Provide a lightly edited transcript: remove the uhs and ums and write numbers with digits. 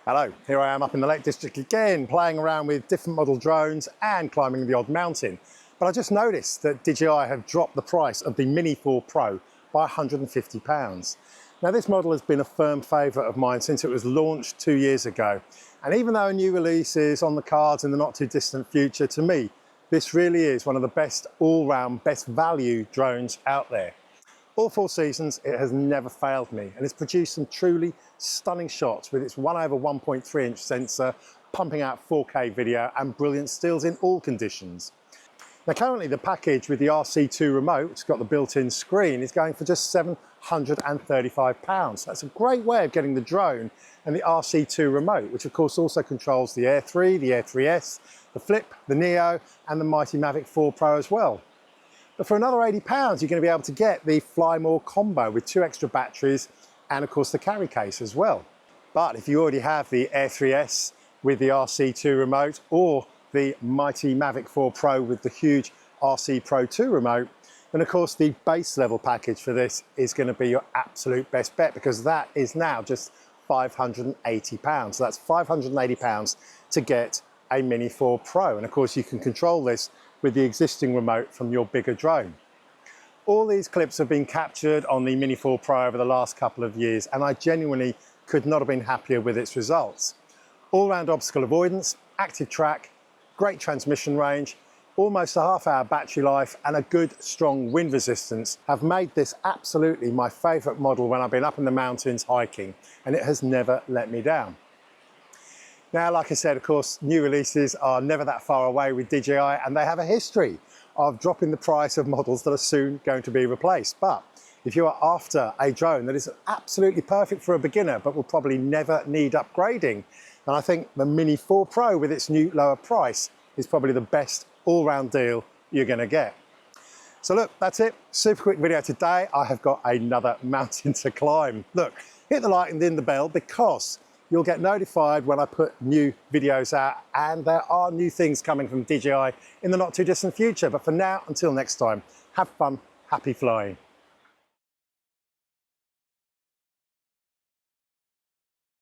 Hello, here I am up in the Lake District again, playing around with different model drones and climbing the odd mountain. But I just noticed that DJI have dropped the price of the Mini 4 Pro by £150. Now this model has been a firm favourite of mine since it was launched 2 years ago. And even though a new release is on the cards in the not too distant future, to me, this really is one of the best all-round, best value drones out there. All 4 seasons, it has never failed me, and it's produced some truly stunning shots with its 1/1.3 inch sensor, pumping out 4K video and brilliant stills in all conditions. Now currently the package with the RC2 remote, it's got the built-in screen, is going for just £735. That's a great way of getting the drone and the RC2 remote, which of course also controls the Air 3, the Air 3S, the Flip, the Neo and the mighty Mavic 4 Pro as well. But for another £80, you're going to be able to get the Fly More combo with 2 extra batteries and of course the carry case as well. But if you already have the Air 3S with the RC2 remote or the mighty Mavic 4 Pro with the huge RC Pro 2 remote, then of course the base level package for this is going to be your absolute best bet, because that is now just £580. So that's £580 to get a Mini 4 Pro. And of course you can control this with the existing remote from your bigger drone. All these clips have been captured on the Mini 4 Pro over the last couple of years, and I genuinely could not have been happier with its results. All-round obstacle avoidance, active track, great transmission range, almost a half-hour battery life and a good strong wind resistance have made this absolutely my favourite model when I've been up in the mountains hiking, and it has never let me down. Now, like I said, of course, new releases are never that far away with DJI, and they have a history of dropping the price of models that are soon going to be replaced. But if you are after a drone that is absolutely perfect for a beginner but will probably never need upgrading, then I think the Mini 4 Pro with its new lower price is probably the best all-round deal you're going to get. So look, that's it. Super quick video today. I have got another mountain to climb. Look, hit the like and then the bell, because you'll get notified when I put new videos out, and there are new things coming from DJI in the not too distant future. But for now, until next time, have fun, happy flying.